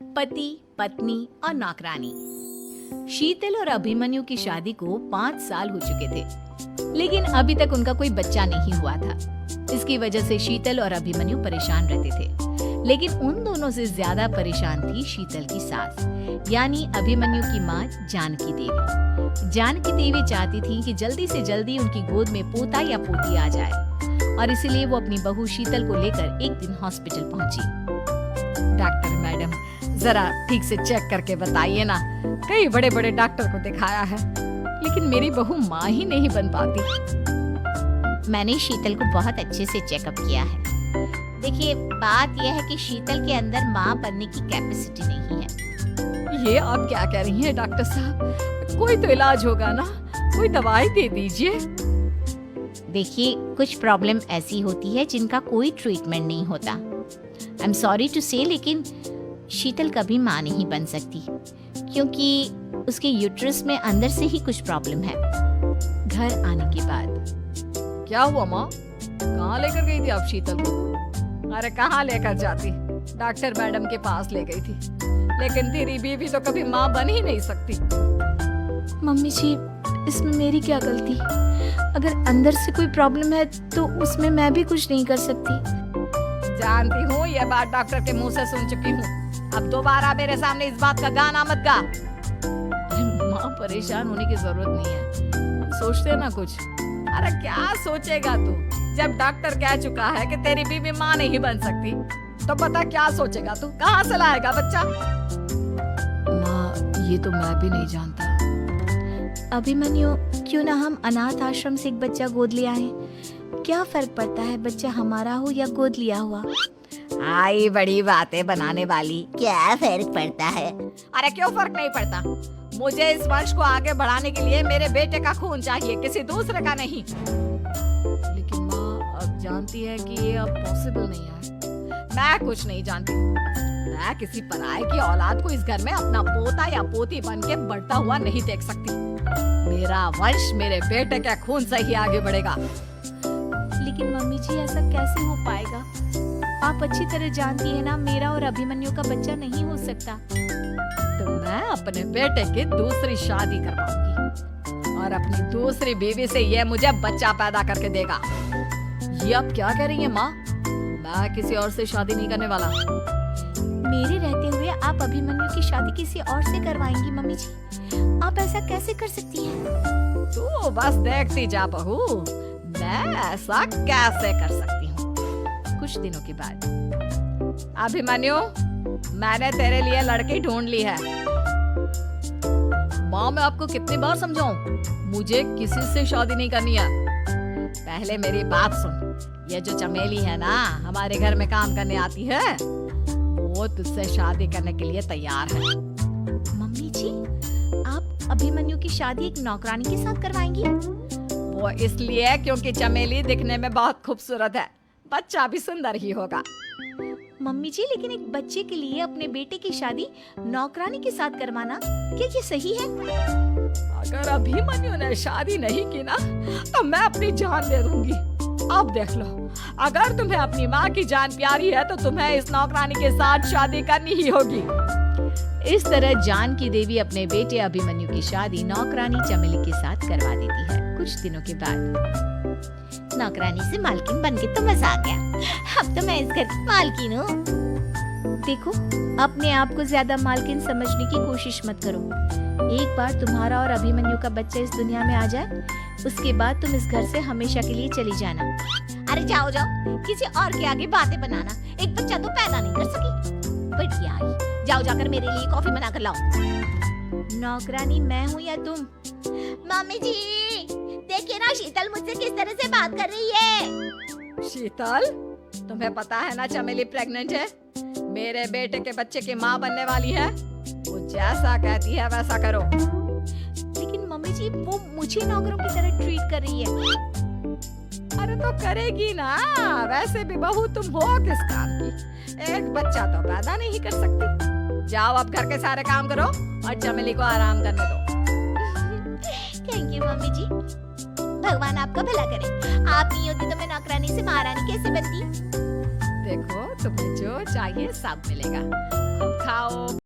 पति, पत्नी और नौकरानी। शीतल और अभिमन्यु की शादी को 5 साल हो चुके थे, लेकिन अभी तक उनका कोई बच्चा नहीं हुआ था। इसकी वजह से शीतल और अभिमन्यु परेशान रहते थे, लेकिन उन दोनों से ज्यादा परेशान थी शीतल की सास, यानी अभिमन्यु की माँ जानकी देवी। जानकी देवी चाहती थी कि जल्दी से जल्दी उनकी गोद में पोता या पोती आ जाए, और इसीलिए वो अपनी बहू शीतल को लेकर एक दिन हॉस्पिटल पहुंची। डॉक्टर मैडम, जरा ठीक से चेक करके बताइए ना। कई बड़े बड़े डॉक्टर को दिखाया है, लेकिन मेरी बहू माँ ही नहीं बन पाती। मैंने शीतल को बहुत अच्छे से चेकअप किया है। देखिए, बात यह है कि शीतल के अंदर माँ बनने की कैपेसिटी नहीं है। ये आप क्या कह रही हैं डॉक्टर साहब? कोई तो इलाज होगा ना, कोई दवाई दे दीजिए। देखिए, कुछ प्रॉब्लम ऐसी होती है जिनका कोई ट्रीटमेंट नहीं होता। आई एम सॉरी टू से, लेकिन शीतल कभी माँ नहीं बन सकती, क्योंकि उसके यूट्रस में अंदर से ही कुछ प्रॉब्लम है। घर आने के बाद क्या हुआ माँ? कहाँ लेकर गई थी आप शीतल को? अरे कहाँ लेकर जाती, डॉक्टर मैडम के पास ले गई थी, लेकिन तेरी बीवी तो कभी माँ बन ही नहीं सकती। मम्मी जी, इसमें मेरी क्या गलती? अगर अंदर से कोई प्रॉब्लम है तो उसमें मैं भी कुछ नहीं कर सकती। जानती हूँ, ये बात डॉक्टर के मुंह से सुन चुकी हूँ। अब दोबारा मेरे सामने इस बात का गाना मत गा। माँ, परेशान होने की जरूरत नहीं है, सोचते ना कुछ। अरे क्या सोचेगा तू? जब डॉक्टर कह चुका है कि तेरी बीवी माँ नहीं बन सकती, तो पता क्या सोचेगा तू? कहाँ से लाएगा बच्चा? माँ, ये तो मैं भी नहीं जानता। अभिमन्यु, क्यों ना हम अनाथ आश्रम से एक बच्चा गोद ले आए? क्या फर्क पड़ता है बच्चा हमारा हो या गोद लिया हुआ? आई बड़ी बातें बनाने वाली। क्या फर्क पड़ता है? अरे क्यों फर्क नहीं पड़ता? मुझे इस वंश को आगे बढ़ाने के लिए मेरे बेटे का खून चाहिए, किसी दूसरे का नहीं। लेकिन माँ, अब जानती है कि ये अब पॉसिबल नहीं है। मैं कुछ नहीं जानती। मैं किसी पराये की औलाद को इस घर में अपना पोता या पोती बन के बढ़ता हुआ नहीं देख सकती। मेरा वंश मेरे बेटे के खून से ही आगे बढ़ेगा। लेकिन मम्मी जी, ऐसा कैसे हो पाएगा? आप अच्छी तरह जानती है ना, मेरा और अभिमन्यु का बच्चा नहीं हो सकता। तो मैं अपने बेटे की दूसरी शादी करवाऊंगी, और अपनी दूसरी बीवी से ये मुझे बच्चा पैदा करके देगा। ये आप क्या कह रही हैं माँ? मैं किसी और से शादी नहीं करने वाला। मेरे रहते हुए आप अभिमन्यु की शादी किसी और से करवाएंगी? मम्मी जी, आप ऐसा कैसे कर सकती हैं? तू बस देखती जा बहू, मैं ऐसा कैसे कर सकती हूँ। कुछ दिनों के बाद, अभिमन्यु, मैंने तेरे लिए लड़की ढूंढ ली है। माँ, मैं आपको कितनी बार समझाऊं? मुझे किसी से शादी नहीं करनी है। पहले मेरी बात सुन। ये जो चमेली है ना, हमारे घर में काम करने आती है, वो तुझसे शादी करने के लिए तैयार है। मम्मी जी, आप अभिमन्यु की शादी एक नौकरानी के साथ करवाएंगी? वो इसलिए क्योंकि चमेली दिखने में बहुत खूबसूरत है, बच्चा भी सुंदर ही होगा। मम्मी जी, लेकिन एक बच्चे के लिए अपने बेटे की शादी नौकरानी के साथ करवाना, क्या ये सही है? अगर अभिमन्यु ने शादी नहीं की ना, तो मैं अपनी जान दे दूंगी। अब देख लो, अगर तुम्हें अपनी माँ की जान प्यारी है तो तुम्हें इस नौकरानी के साथ शादी करनी ही होगी। इस तरह जानकी देवी अपने बेटे अभिमन्यु की शादी नौकरानी चमेली के साथ करवा देती है। कुछ दिनों के बाद, नौकरानी से मालकिन बन के तो मजा आ गया। अब तो मैं इस घर की मालकिन हूँ। देखो, अपने आप को ज्यादा मालकिन समझने की कोशिश मत करो। एक बार तुम्हारा और अभिमन्यु का बच्चा इस दुनिया में आ जाए, उसके बाद तुम इस घर से हमेशा के लिए चली जाना। अरे जाओ जाओ, किसी और के आगे बातें बनाना। एक बच्चा तो पैदा नहीं कर सकी। बढ़िया आई, जाओ जाकर मेरे लिए कॉफी बना कर लाओ। नौकरानी मैं हूँ या तुम? मम्मी जी, देखिए ना शीतल मुझसे किस तरह से बात कर रही है। शीतल, तुम्हें पता है ना चमेली प्रेग्नेंट है, मेरे बेटे के बच्चे की माँ बनने वाली है। वो जैसा कहती है वैसा करो। लेकिन मम्मी जी, वो मुझे नौकरों की तरह ट्रीट कर रही है। अरे तो करेगी ना, वैसे भी बहू तुम हो किस काम की? एक बच्चा तो पैदा नहीं कर सकती। जाओ अब घर के सारे काम करो और चमेली को आराम करने दो। थैंक यू मम्मी जी, भगवान आपका भला करे। आप नहीं होती तो मैं नौकरानी से महारानी कैसे बनती? देखो, तुम्हें जो चाहिए सब मिलेगा। खूब खाओ